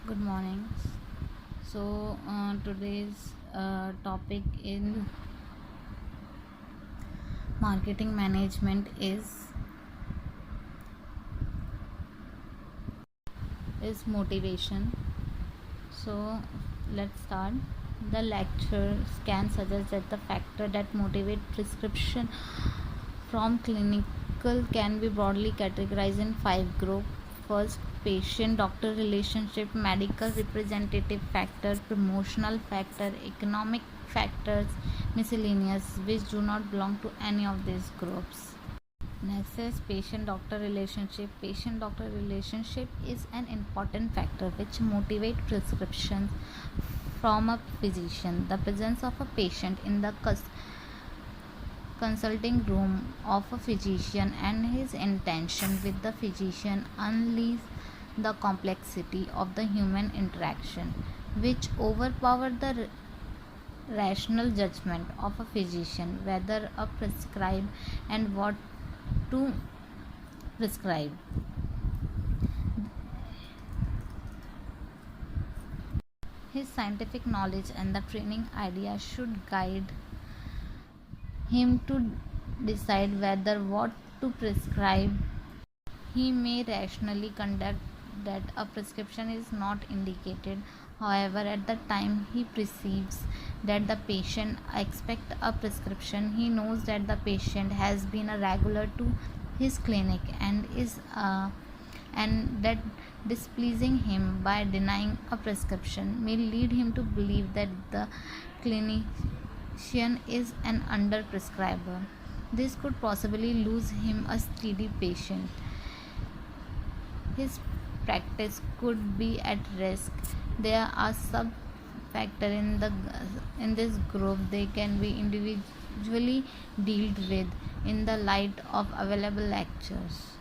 Good morning. Today's topic in marketing management is motivation. So, let's start. The lecture can suggest that the factor that motivate prescription from clinical can be broadly categorized in five groups. First, patient doctor relationship, medical representative factor, promotional factor, economic factors, miscellaneous, which do not belong to any of these groups. Next is patient doctor relationship. Patient doctor relationship is an important factor which motivates prescriptions from a physician. The presence of a patient in the consulting room of a physician and his intention with the physician unleash the complexity of the human interaction, which overpower the rational judgment of a physician whether a prescribe and what to prescribe. His scientific knowledge and the training idea should guide him to decide whether what to prescribe. He may rationally conduct that a prescription is not indicated. However, at the time he perceives that the patient expects a prescription, he knows that the patient has been a regular to his clinic and that displeasing him by denying a prescription may lead him to believe that the clinician is an under prescriber. This could possibly lose him a steady patient. His practice could be at risk. There are sub factor in this group. They can be individually dealt with in the light of available lectures.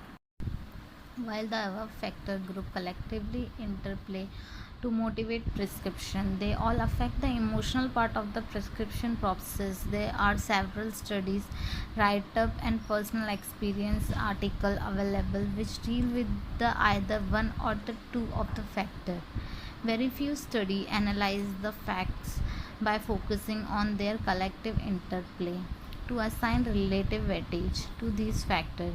While the above factor group collectively interplay to motivate prescription, they all affect the emotional part of the prescription process. There are several studies, write-up and personal experience article available which deal with the either one or the two of the factor. Very few study analyze the facts by focusing on their collective interplay to assign relative weightage to these factors.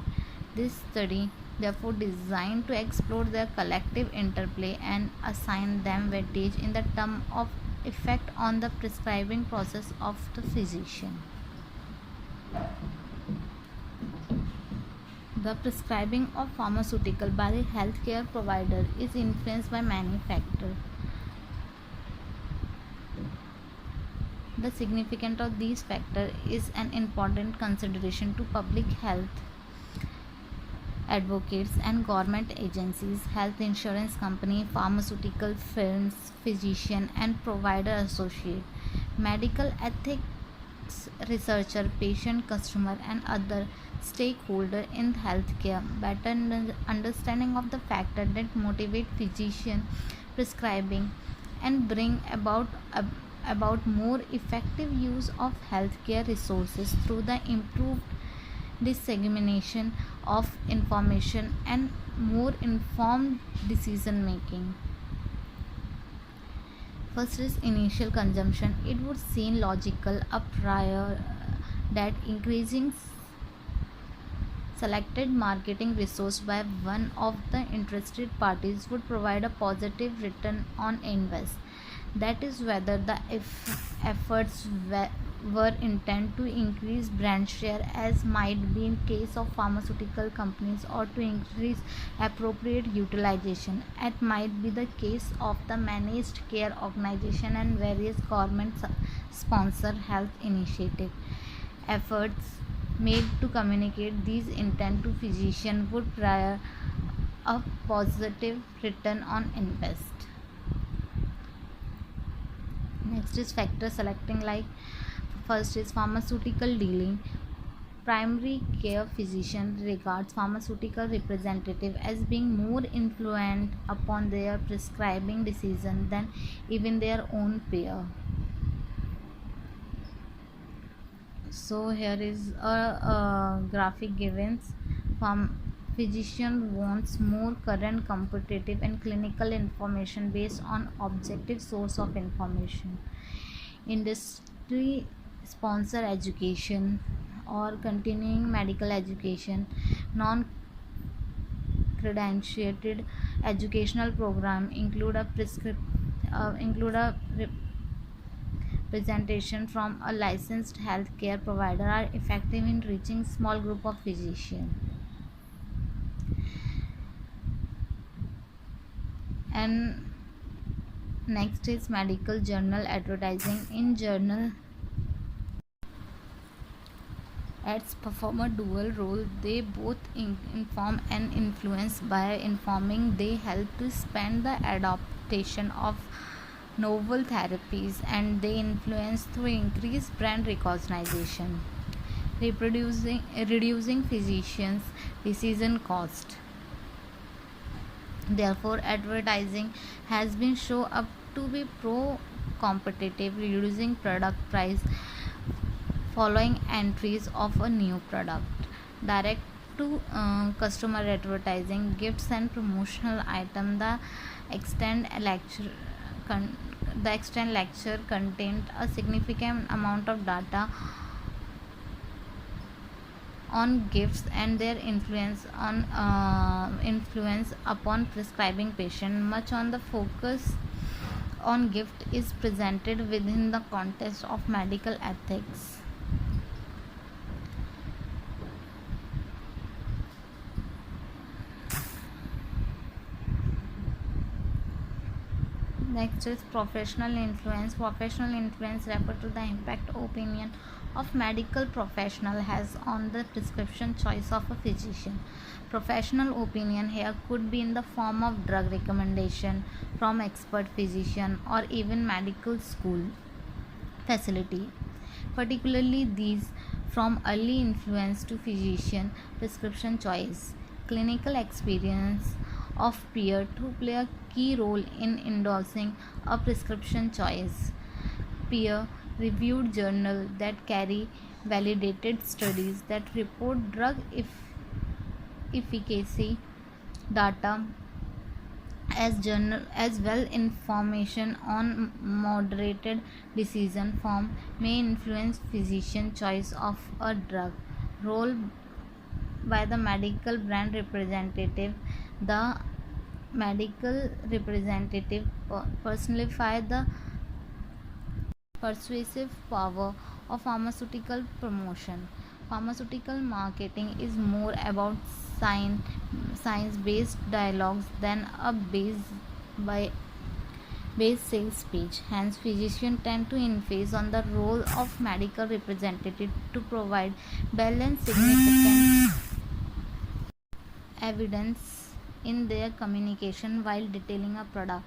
This study therefore designed to explore their collective interplay and assign them weightage in the term of effect on the prescribing process of the physician. The prescribing of pharmaceutical by the healthcare provider is influenced by many factors. The significance of these factors is an important consideration to public health advocates and government agencies, health insurance company, pharmaceutical firms, physician and provider associate, medical ethics researcher, patient, customer and other stakeholder in healthcare. Better understanding of the factor that motivate physician prescribing and bring about more effective use of healthcare resources through the improved dissemination of information and more informed decision making. First is initial consumption. It would seem logical a prior that increasing selected marketing resource by one of the interested parties would provide a positive return on invest. That is whether the efforts were intended to increase brand share as might be in case of pharmaceutical companies or to increase appropriate utilization as might be the case of the managed care organization and various government sponsored health initiative. Efforts made to communicate these intent to physician would prior a positive return on invest. Next is factor selecting, like first is pharmaceutical dealing. Primary care physician regards pharmaceutical representative as being more influent upon their prescribing decision than even their own payer. So here is a graphic given from physician wants more current, competitive, and clinical information based on objective source of information. Industry sponsor education or continuing medical education, non credentiated educational program include a presentation from a licensed healthcare provider are effective in reaching small group of physicians. And next is medical journal advertising. In journal ads perform a dual role. They both inform and influence. By informing, they help to expand the adaptation of novel therapies, and they influence through increased brand recognition, reducing physicians' decision cost. Therefore, advertising has been shown up to be pro-competitive, reducing product price following entries of a new product. Direct to customer advertising, gifts and promotional item. Extend lecture the extend lecture contained a significant amount of data on gifts and their influence upon prescribing patient. Much on the focus on gift is presented within the context of medical ethics. Next is professional influence. Professional influence refer to the impact opinion of medical professional has on the prescription choice of a physician. Professional opinion here could be in the form of drug recommendation from expert physician or even medical school facility. Particularly these from early influence to physician prescription choice. Clinical experience of peer to play a key role in endorsing a prescription choice. Peer reviewed journals that carry validated studies that report drug efficacy data as well information on moderated decision form may influence physician choice of a drug. Role by the medical brand representative. The medical representative personify the persuasive power of pharmaceutical promotion. Pharmaceutical marketing is more about science-based dialogues than a base sales speech. Hence, physicians tend to emphasize on the role of medical representative to provide balanced, significant evidence in their communication while detailing a product.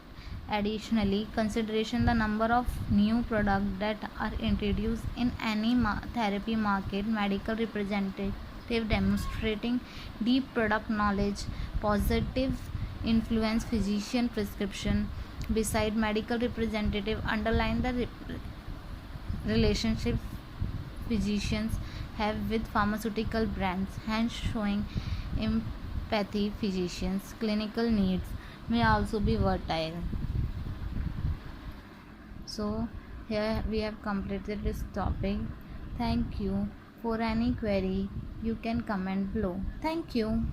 Additionally, consideration the number of new products that are introduced in any therapy market. Medical representative demonstrating deep product knowledge, positive influence physician prescription. Beside medical representative, underline the relationship physicians have with pharmaceutical brands, hence showing empathy. Physicians' clinical needs may also be versatile. So here we have completed this topic. Thank you. For any query, you can comment below. Thank you.